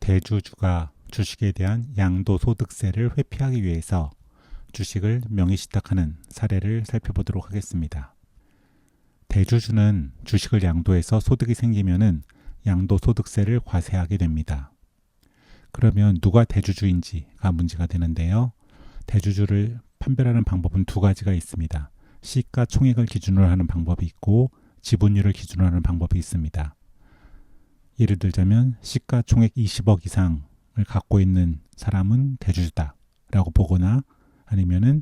대주주가 주식에 대한 양도소득세를 회피하기 위해서 주식을 명의신탁하는 사례를 살펴보도록 하겠습니다. 대주주는 주식을 양도해서 소득이 생기면은 양도소득세를 과세하게 됩니다. 그러면 누가 대주주인지가 문제가 되는데요. 대주주를 판별하는 방법은 두 가지가 있습니다. 시가총액을 기준으로 하는 방법이 있고 지분율을 기준으로 하는 방법이 있습니다. 예를 들자면 시가총액 20억 이상을 갖고 있는 사람은 대주주다 라고 보거나 아니면은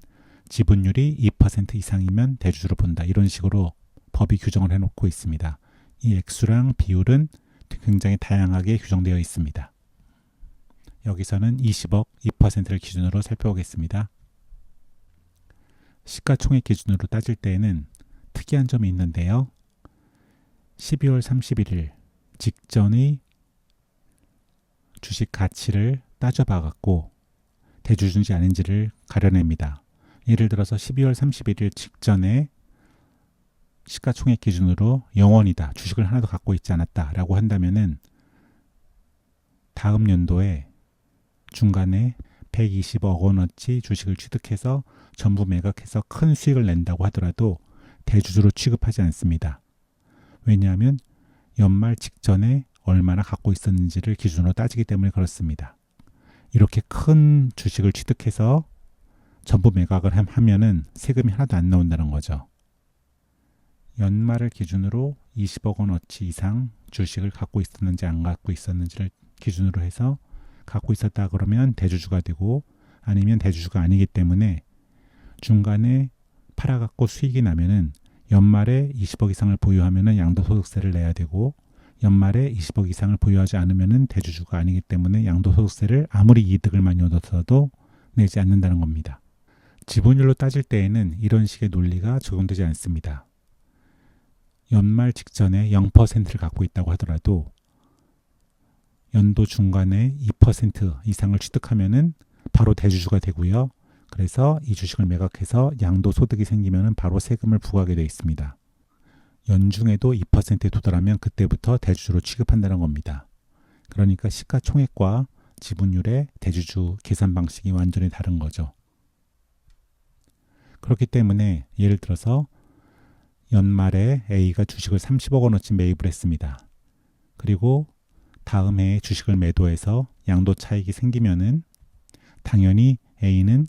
지분율이 2% 이상이면 대주주로 본다, 이런 식으로 법이 규정을 해놓고 있습니다. 이 액수랑 비율은 굉장히 다양하게 규정되어 있습니다. 여기서는 20억 2%를 기준으로 살펴보겠습니다. 시가총액 기준으로 따질 때에는 특이한 점이 있는데요. 12월 31일 직전의 주식 가치를 따져봐 갖고 대주주인지 아닌지를 가려냅니다. 예를 들어서 12월 31일 직전에 시가총액 기준으로 0원이다, 주식을 하나도 갖고 있지 않았다 라고 한다면은 다음 연도에 중간에 120억 원어치 주식을 취득해서 전부 매각해서 큰 수익을 낸다고 하더라도 대주주로 취급하지 않습니다. 왜냐하면 연말 직전에 얼마나 갖고 있었는지를 기준으로 따지기 때문에 그렇습니다. 이렇게 큰 주식을 취득해서 전부 매각을 하면은 세금이 하나도 안 나온다는 거죠. 연말을 기준으로 20억 원어치 이상 주식을 갖고 있었는지 안 갖고 있었는지를 기준으로 해서 갖고 있었다 그러면 대주주가 되고, 아니면 대주주가 아니기 때문에 중간에 팔아갖고 수익이 나면은 연말에 20억 이상을 보유하면은 양도소득세를 내야 되고, 연말에 20억 이상을 보유하지 않으면은 대주주가 아니기 때문에 양도소득세를 아무리 이득을 많이 얻었어도 내지 않는다는 겁니다. 지분율로 따질 때에는 이런 식의 논리가 적용되지 않습니다. 연말 직전에 0%를 갖고 있다고 하더라도 연도 중간에 2% 이상을 취득하면은 바로 대주주가 되고요. 그래서 이 주식을 매각해서 양도소득이 생기면은 바로 세금을 부과하게 되어 있습니다. 연중에도 2%에 도달하면 그때부터 대주주로 취급한다는 겁니다. 그러니까 시가총액과 지분율의 대주주 계산 방식이 완전히 다른 거죠. 그렇기 때문에 예를 들어서 연말에 A가 주식을 30억 원어치 매입을 했습니다. 그리고 다음 해에 주식을 매도해서 양도 차익이 생기면은 당연히 A는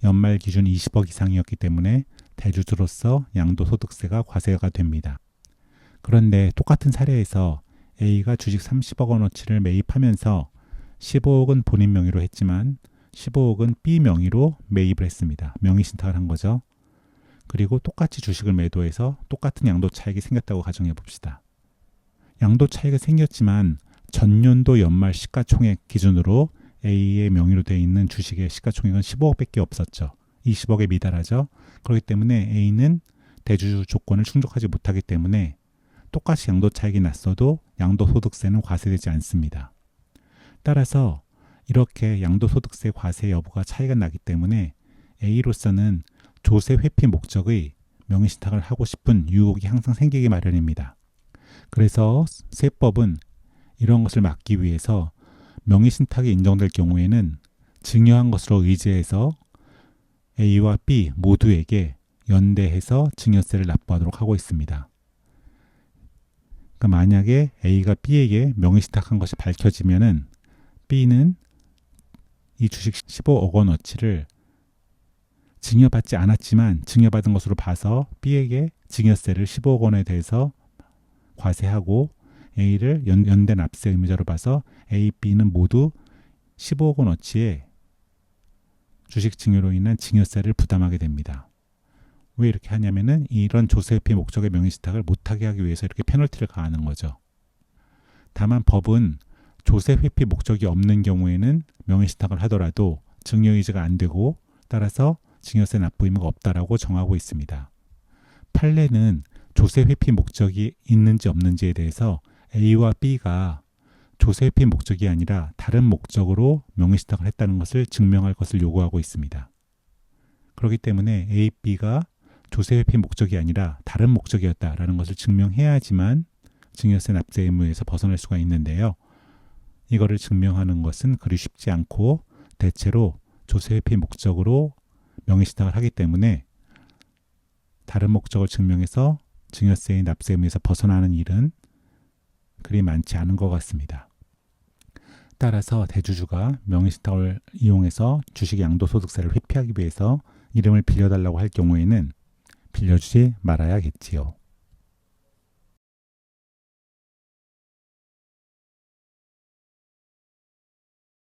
연말 기준 20억 이상이었기 때문에 대주주로서 양도소득세가 과세가 됩니다. 그런데 똑같은 사례에서 A가 주식 30억 원어치를 매입하면서 15억은 본인 명의로 했지만 15억은 B 명의로 매입을 했습니다. 명의신탁을 한 거죠. 그리고 똑같이 주식을 매도해서 똑같은 양도 차익이 생겼다고 가정해 봅시다. 양도 차익이 생겼지만 전년도 연말 시가총액 기준으로 A의 명의로 되어 있는 주식의 시가총액은 15억밖에 없었죠. 20억에 미달하죠. 그렇기 때문에 A는 대주주 조건을 충족하지 못하기 때문에 똑같이 양도 차익이 났어도 양도소득세는 과세되지 않습니다. 따라서 이렇게 양도소득세 과세 여부가 차이가 나기 때문에 A로서는 조세 회피 목적의 명의신탁을 하고 싶은 유혹이 항상 생기기 마련입니다. 그래서 세법은 이런 것을 막기 위해서 명의신탁이 인정될 경우에는 증여한 것으로 의지해서 A와 B 모두에게 연대해서 증여세를 납부하도록 하고 있습니다. 그러니까 만약에 A가 B에게 명의신탁한 것이 밝혀지면은 B는 이 주식 15억 원어치를 증여받지 않았지만 증여받은 것으로 봐서 B에게 증여세를 15억 원에 대해서 과세하고 A를 연대 납세 의무자로 봐서 A, B는 모두 15억 원어치의 주식 증여로 인한 증여세를 부담하게 됩니다. 왜 이렇게 하냐면은 이런 조세회피 목적의 명의신탁을 못하게 하기 위해서 이렇게 페널티를 가하는 거죠. 다만 법은 조세회피 목적이 없는 경우에는 명의신탁을 하더라도 증여유지가 안 되고 따라서 증여세 납부 의무가 없다라고 정하고 있습니다. 판례는 조세회피 목적이 있는지 없는지에 대해서 A와 B가 조세회피 목적이 아니라 다른 목적으로 명의신탁을 했다는 것을 증명할 것을 요구하고 있습니다. 그렇기 때문에 A, B가 조세회피 목적이 아니라 다른 목적이었다라는 것을 증명해야지만 증여세 납세 의무에서 벗어날 수가 있는데요. 이거를 증명하는 것은 그리 쉽지 않고 대체로 조세회피 목적으로 명의신탁을 하기 때문에 다른 목적을 증명해서 증여세의 납세 의무에서 벗어나는 일은 그리 많지 않은 것 같습니다. 따라서 대주주가 명의신탁을 이용해서 주식 양도소득세를 회피하기 위해서 이름을 빌려달라고 할 경우에는 빌려주지 말아야겠지요.